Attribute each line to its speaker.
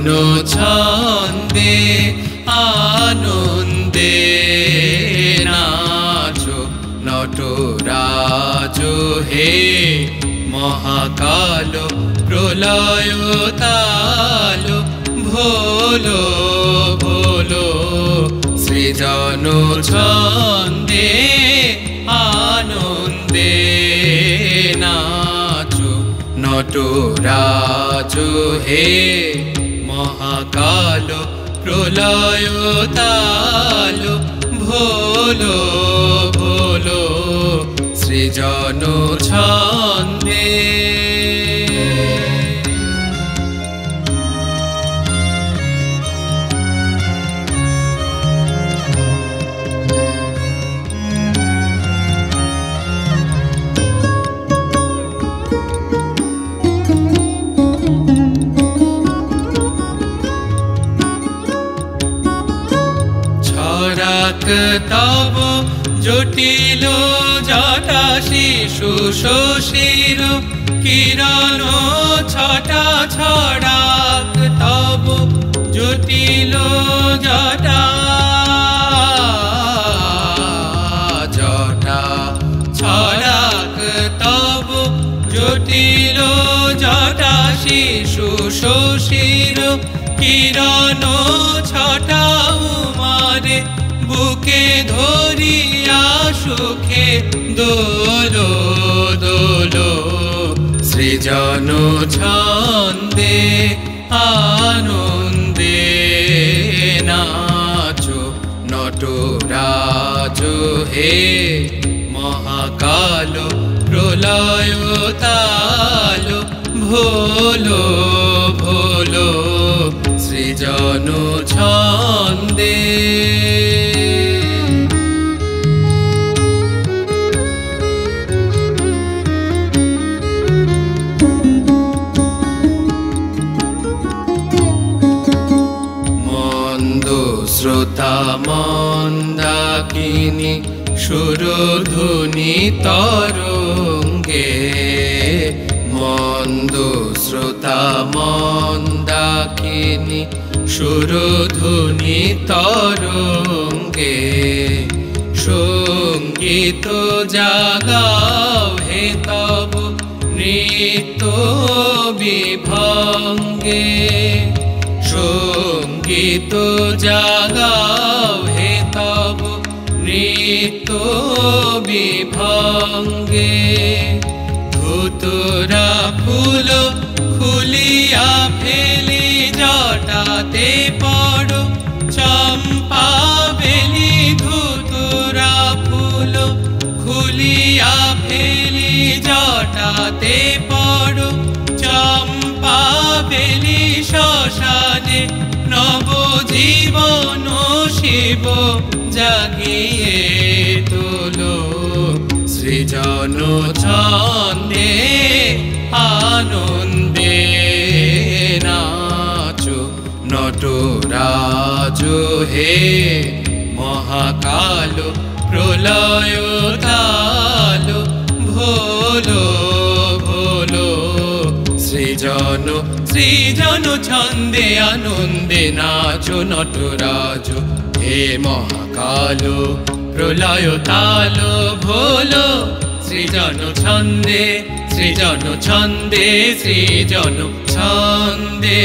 Speaker 1: সৃজন ছন্দে আনন্দে নাচো নটরাজ হে মহাকাল প্রলয় তাল ভোলো ভোলো সৃজন ছন্দে আনন্দে নাচো নটরাজ হে মহাকাল প্রলয় তাল ভোলো ভোলো সৃজন ছন্দে তব জটিল জটা শিশু শশীর কিরণ ছটা ছড়াক তব জটিল জটা জটা ছড়াক তব জটিল জটা শিশু শশীর কিরণ ছটা উমারে বুকে ধরিয়া সুখে দোলো দোলো সৃজন ছন্দে আনন্দে নাচো নটরাজ হে মহাকাল প্রলয় তাল ভোলো ভোলো সৃজন ছন্দে শ্রোতা মন্দাকিনী সুরধুনি তরঙ্গে মন্দ শ্রোতা মন্দাকিনী সুরধুনি তরঙ্গে সঙ্গীত জাগাও হে তব নৃত্য বিভঙ্গে সঙ্গীত জাগাও হে তব নৃত্য বিভঙ্গে ধুতুরা ফুল খুলিয়া ফেলি জটাতে পড়ো চম্পা বেলি ধুতুরা ফুল খুলিয়া ফেলি জটাতে পড়ো চম্পা বেলি শ্মশানে নবজীবন শিব জাগিয়ে তোলো সৃজন ছন্দে আনন্দে নাচো নটরাজ হে মহাকাল প্রলয় তাল ভোলো ভোলো সৃজন সৃজন ছন্দে আনন্দে নাচো নটরাজ হে মহাকাল প্রলয় তাল ভোলো সৃজন ছন্দে সৃজন ছন্দে সৃজন ছন্দে।